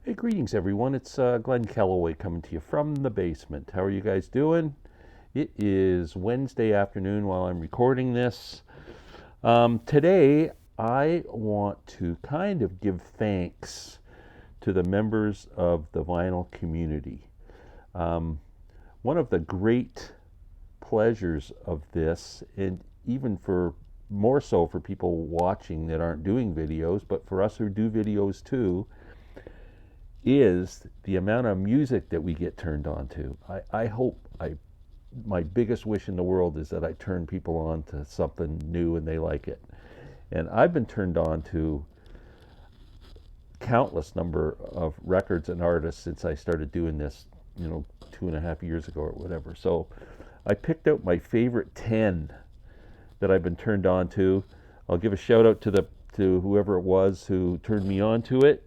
Hey, greetings everyone. It's Glenn Kellaway coming to you from the basement. How are you guys doing? It is Wednesday afternoon while I'm recording this. Today I want to kind of give thanks to the members of the vinyl community. One of the great pleasures of this, and even for more so for people watching that aren't doing videos, but for us who do videos too, is the amount of music that we get turned on to. I hope my biggest wish in the world is that I turn people on to something new and they like it. And I've been turned on to countless number of records and artists since I started doing this, 2.5 years ago or whatever. So I picked out my favorite 10 that I've been turned on to. I'll give a shout out to whoever it was who turned me on to it.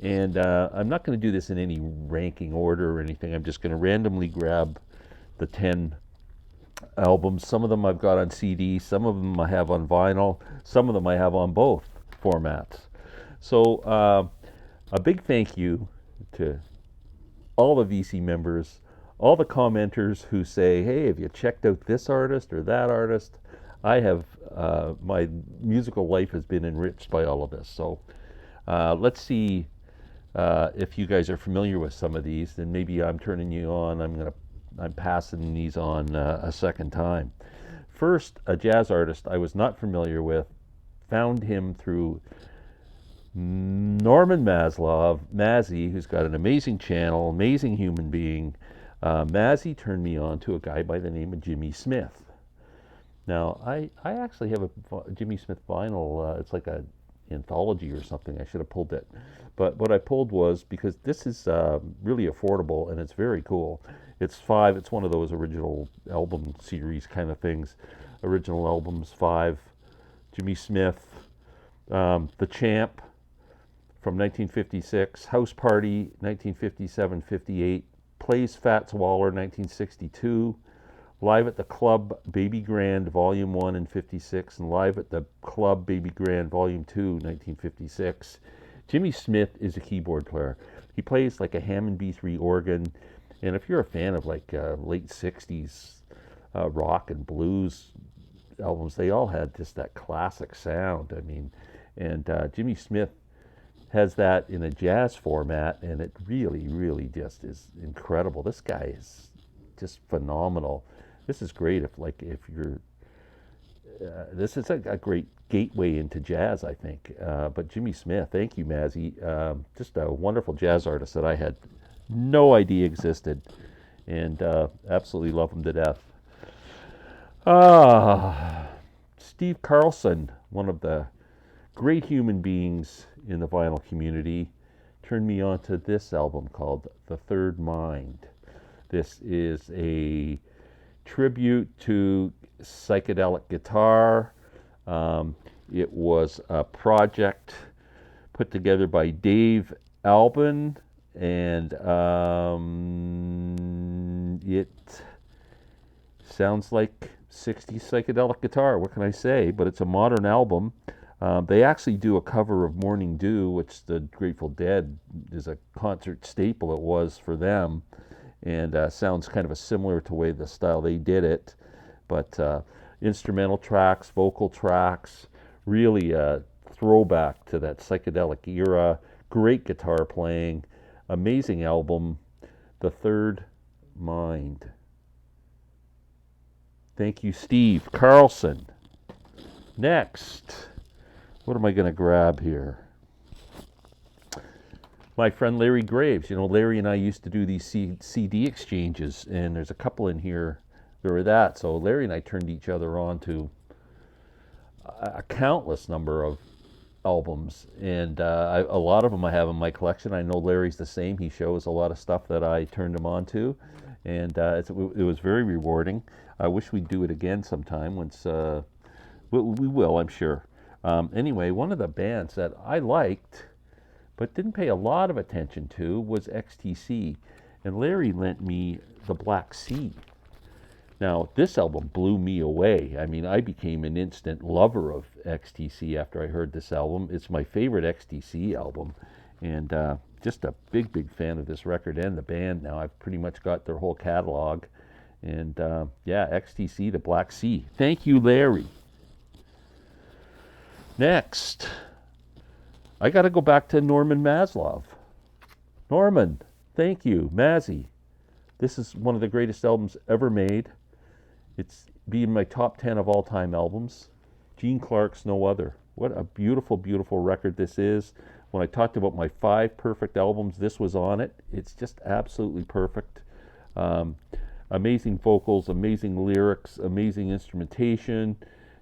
And I'm not going to do this in any ranking order or anything. I'm just going to randomly grab the 10 albums. Some of them I've got on CD, some of them I have on vinyl, some of them I have on both formats. So a big thank you to all the VC members, all the commenters who say, hey, have you checked out this artist or that artist? I have, my musical life has been enriched by all of this. So let's see if you guys are familiar with some of these. Then maybe I'm turning you on. I'm passing these on a second time. First, a jazz artist I was not familiar with. Found him through Norman Masloff, Mazzy, who's got an amazing channel, amazing human being. Mazzy turned me on to a guy by the name of Jimmy Smith. Now, I actually have a Jimmy Smith vinyl. It's like a anthology or something. I should have pulled it. But what I pulled was, because this is really affordable and it's very cool. It's one of those original album series kind of things. Original albums, 5. Jimmy Smith, The Champ from 1956, House Party 1957-58, Plays Fats Waller 1962, Live at the Club Baby Grand Volume 1 in 56, and Live at the Club Baby Grand Volume 2, 1956. Jimmy Smith is a keyboard player. He plays like a Hammond B3 organ, and if you're a fan of like late 60s rock and blues albums, they all had just that classic sound. I mean, and Jimmy Smith has that in a jazz format, and it really, really just is incredible. This guy is just phenomenal. This is great if you're. This is a great gateway into jazz, I think. But Jimmy Smith, thank you, Mazzy. Just a wonderful jazz artist that I had no idea existed, and absolutely love him to death. Steve Carlson, one of the great human beings in the vinyl community, turned me on to this album called The Third Mind. This is a tribute to psychedelic guitar. It was a project put together by Dave Albin, and it sounds like 60s psychedelic guitar. What can I say? But it's a modern album. They actually do a cover of Morning Dew, which the Grateful Dead is a concert staple. It was for them, and sounds kind of a similar to way the style they did it. But instrumental tracks, vocal tracks, really a throwback to that psychedelic era. Great guitar playing, amazing album, The Third Mind. Thank you, Steve Carlson. Next, what am I going to grab here? My friend Larry Graves. Larry and I used to do these CD exchanges, and there's a couple in here that were that. So Larry and I turned each other on to a countless number of albums, and a lot of them I have in my collection. I know Larry's the same. He shows a lot of stuff that I turned him on to, and it was very rewarding. I wish we'd do it again sometime once. We will, I'm sure. Anyway, one of the bands that I liked but didn't pay a lot of attention to was XTC, and Larry lent me The Black Sea. Now, this album blew me away. I mean, I became an instant lover of XTC after I heard this album. It's my favorite XTC album, and just a big, big fan of this record and the band now. I've pretty much got their whole catalog. And yeah, XTC, the Black Sea. Thank you, Larry. Next, I got to go back to Norman Masloff. Norman, thank you. Mazzy, this is one of the greatest albums ever made. It's being my top 10 of all time albums. Gene Clark's No Other. What a beautiful, beautiful record this is. When I talked about my 5 perfect albums, this was on it. It's just absolutely perfect. Amazing vocals, amazing lyrics, amazing instrumentation.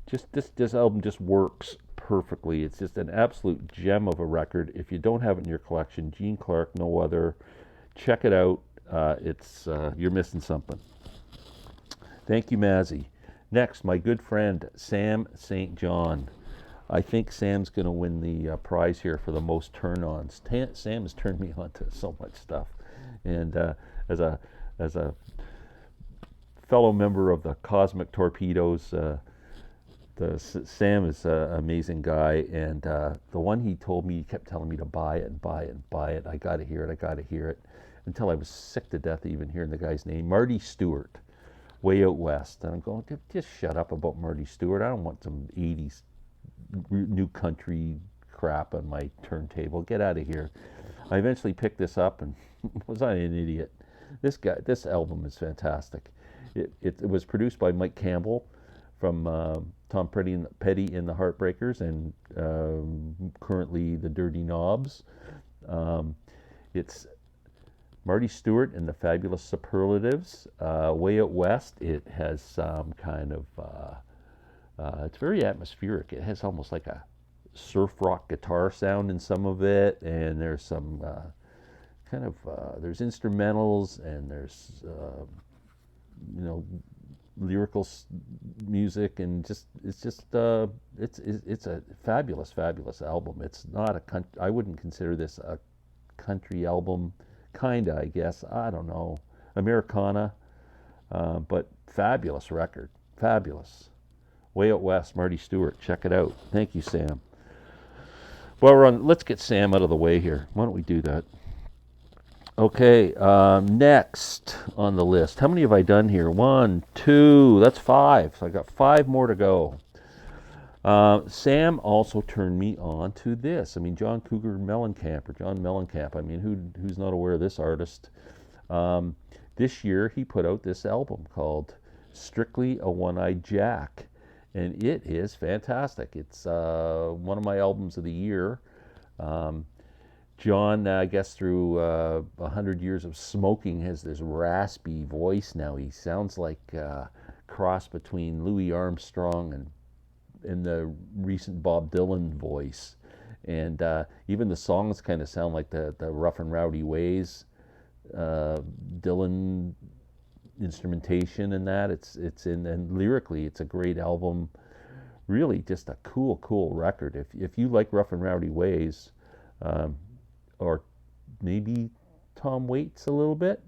Just this album just works perfectly. It's just an absolute gem of a record. If you don't have it in your collection, Gene Clark, No Other, check it out. It's you're missing something. Thank you, Mazzy. Next, my good friend Sam St. John. I think Sam's going to win the prize here for the most turn-ons. Sam has turned me on to so much stuff, and as a fellow member of the Cosmic Torpedoes, Sam is an amazing guy, and the one he told me, he kept telling me to buy it and buy it and buy it. I got to hear it. I got to hear it, until I was sick to death of even hearing the guy's name, Marty Stewart, Way Out West. And I'm going, just shut up about Marty Stewart. I don't want some 80s new country crap on my turntable. Get out of here. I eventually picked this up, and was I an idiot? This album is fantastic. It was produced by Mike Campbell from Tom Petty and the Heartbreakers, and currently the Dirty Knobs. It's Marty Stewart and the Fabulous Superlatives. Way Out West, it has some kind of, it's very atmospheric. It has almost like a surf rock guitar sound in some of it, and there's some there's instrumentals, and there's lyrical music, and it's a fabulous album. It's not I wouldn't consider this a country album, kinda, I guess. I don't know, Americana, but fabulous record, fabulous. Way Out West, Marty Stewart, check it out. Thank you, Sam. Well, let's get Sam out of the way here. Why don't we do that? Okay, next on the list. How many have I done here? 1, 2, that's 5. So I got 5 more to go. Sam also turned me on to this. I mean, John Cougar Mellencamp, or John Mellencamp. I mean, who's not aware of this artist? This year he put out this album called Strictly a One-Eyed Jack, and it is fantastic. It's one of my albums of the year. John, I guess through 100 years of smoking, has this raspy voice now. He sounds like a cross between Louis Armstrong and the recent Bob Dylan voice. And even the songs kind of sound like the Rough and Rowdy Ways Dylan instrumentation and that. And lyrically, it's a great album. Really just a cool record. If you like Rough and Rowdy Ways, or maybe Tom Waits a little bit.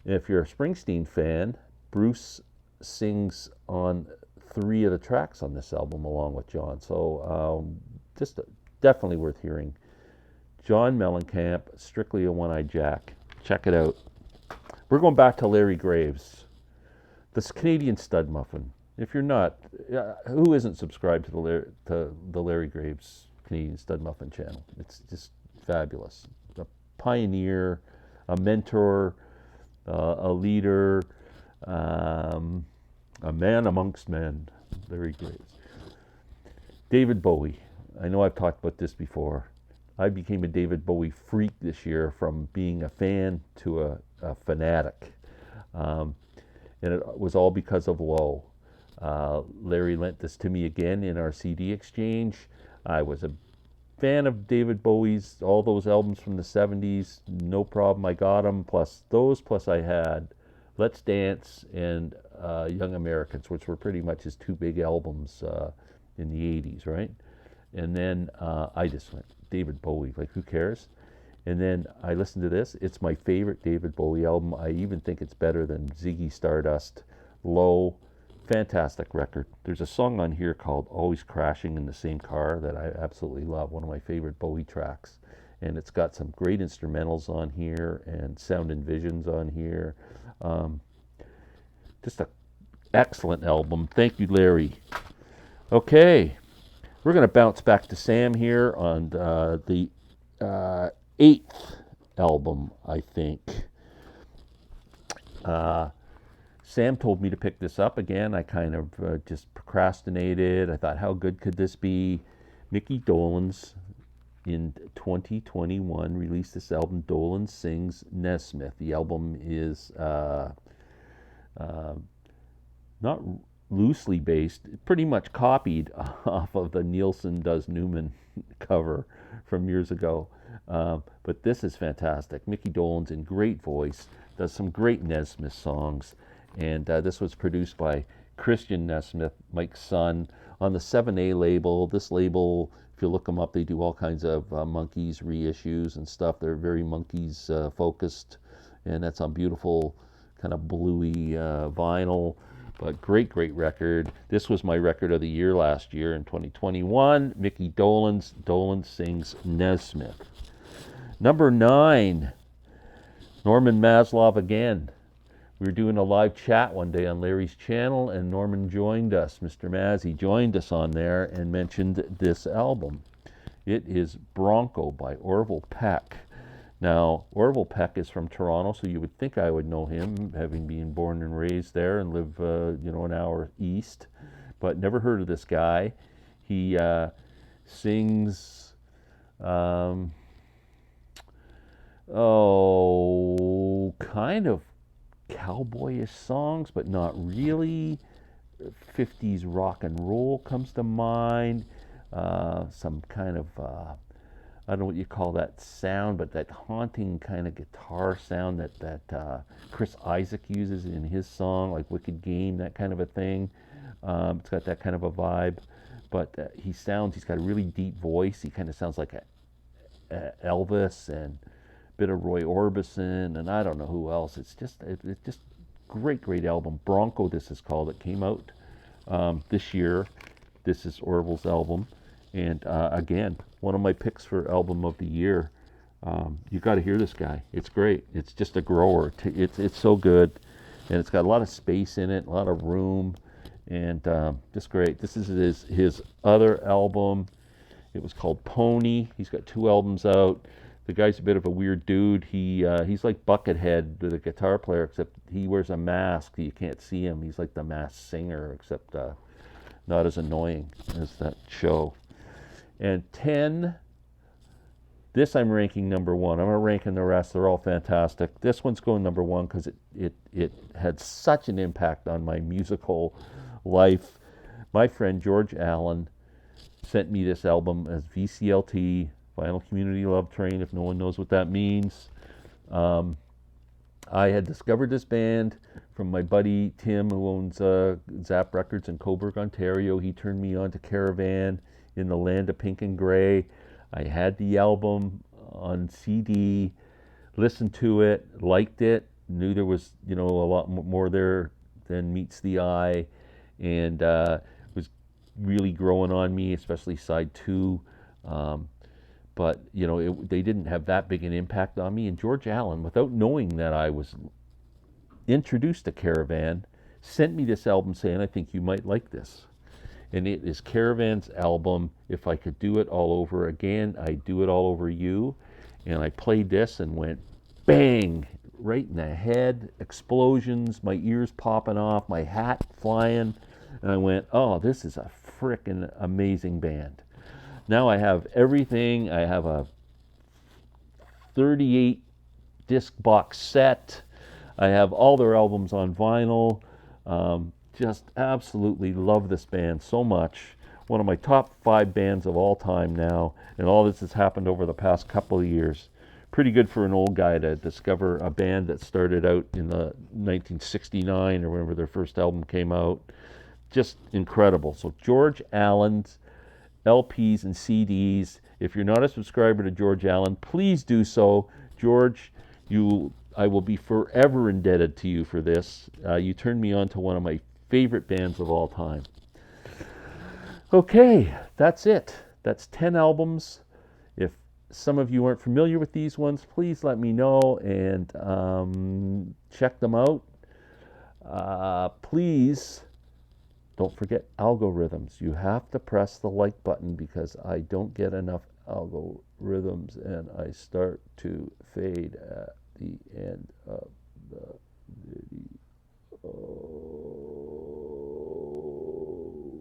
If you're a Springsteen fan, Bruce sings on 3 of the tracks on this album along with John. So definitely worth hearing. John Mellencamp, Strictly a One-Eyed Jack. Check it out. We're going back to Larry Graves, the Canadian Stud Muffin. If you're not, who isn't subscribed to the Larry Graves Canadian Stud Muffin channel? It's just fabulous. A pioneer, a mentor, a leader, a man amongst men. Larry Graves. David Bowie. I know I've talked about this before. I became a David Bowie freak this year, from being a fan to a fanatic. And it was all because of Low. Larry lent this to me again in our CD exchange. I was a fan of David Bowie's, all those albums from the 70s, no problem, I got them, plus I had Let's Dance and Young Americans, which were pretty much his 2 big albums in the 80s, right? And then I just went, David Bowie, like, who cares? And then I listened to this. It's my favorite David Bowie album. I even think it's better than Ziggy Stardust. Low, fantastic record. There's a song on here called Always Crashing in the Same Car that I absolutely love, one of my favorite Bowie tracks. and it's got some great instrumentals on here and sound and visions on here. Just an excellent album. Thank you, Larry. Okay, we're going to bounce back to Sam here on the 8th album, I think. Sam told me to pick this up again. I kind of just procrastinated. I thought, how good could this be? Mickey Dolenz in 2021 released this album, Dolenz Sings Nesmith. The album is not loosely based, pretty much copied off of the Nielsen Does Newman cover from years ago. But this is fantastic. Mickey Dolenz in great voice, does some great Nesmith songs. And this was produced by Christian Nesmith, Mike's son, on the 7A label. This label, if you look them up, they do all kinds of Monkees reissues and stuff. They're very Monkees focused, and that's on beautiful kind of bluey vinyl. But great record. This was my record of the year last year in 2021. Mickey Dolenz, Dolenz Sings Nesmith. Number 9, Norman Masloff again. We were doing a live chat one day on Larry's channel, and Norman joined us. Mr. Mazzy joined us on there and mentioned this album. It is Bronco by Orville Peck. Now, Orville Peck is from Toronto, so you would think I would know him, having been born and raised there and live, an hour east, but never heard of this guy. He sings, kind of cowboyish songs, but not really. 50s rock and roll comes to mind. Some kind of I don't know what you call that sound, but that haunting kind of guitar sound that Chris Isaak uses in his song, like Wicked Game, that kind of a thing. It's got that kind of a vibe, but he's got a really deep voice. He kind of sounds like a Elvis and bit of Roy Orbison, and I don't know who else. It's just great album. Bronco, this is called. It came out this year. This is Orville's album, and again, one of my picks for album of the year. You got to hear this guy. It's great. It's just a grower. It's so good, and it's got a lot of space in it, a lot of room, and just great. This is his other album. It was called Pony. He's got 2 albums out. The guy's a bit of a weird dude. He's like Buckethead, the guitar player, except he wears a mask. You can't see him. He's like the masked singer, except not as annoying as that show. And 10, this I'm ranking number 1. I'm not ranking the rest. They're all fantastic. This one's going number 1 because it had such an impact on my musical life. My friend George Allen sent me this album as VCLT, Vinyl Community Love Train, if no one knows what that means. I had discovered this band from my buddy Tim, who owns Zap Records in Coburg, Ontario. He turned me on to Caravan in the Land of Pink and Grey. I had the album on CD, listened to it, liked it, knew there was a lot more there than meets the eye, and was really growing on me, especially side 2. But they didn't have that big an impact on me. And George Allen, without knowing that I was introduced to Caravan, sent me this album saying, I think you might like this. And it is Caravan's album, If I Could Do It All Over Again, I'd Do It All Over You. And I played this and went bang, right in the head, explosions, my ears popping off, my hat flying. And I went, oh, this is a frickin' amazing band. Now I have everything. I have a 38 disc box set. I have all their albums on vinyl. Just absolutely love this band so much. One of my top 5 bands of all time now. And all this has happened over the past couple of years. Pretty good for an old guy to discover a band that started out in the 1969 or whenever their first album came out. Just incredible. So George Allen's LPs and CDs. If you're not a subscriber to George Allen, please do so. George, I will be forever indebted to you for this. You turned me on to one of my favorite bands of all time. Okay, that's it. That's 10 albums. If some of you aren't familiar with these ones, please let me know and check them out. Please don't forget algorithms. You have to press the like button because I don't get enough algorithms and I start to fade at the end.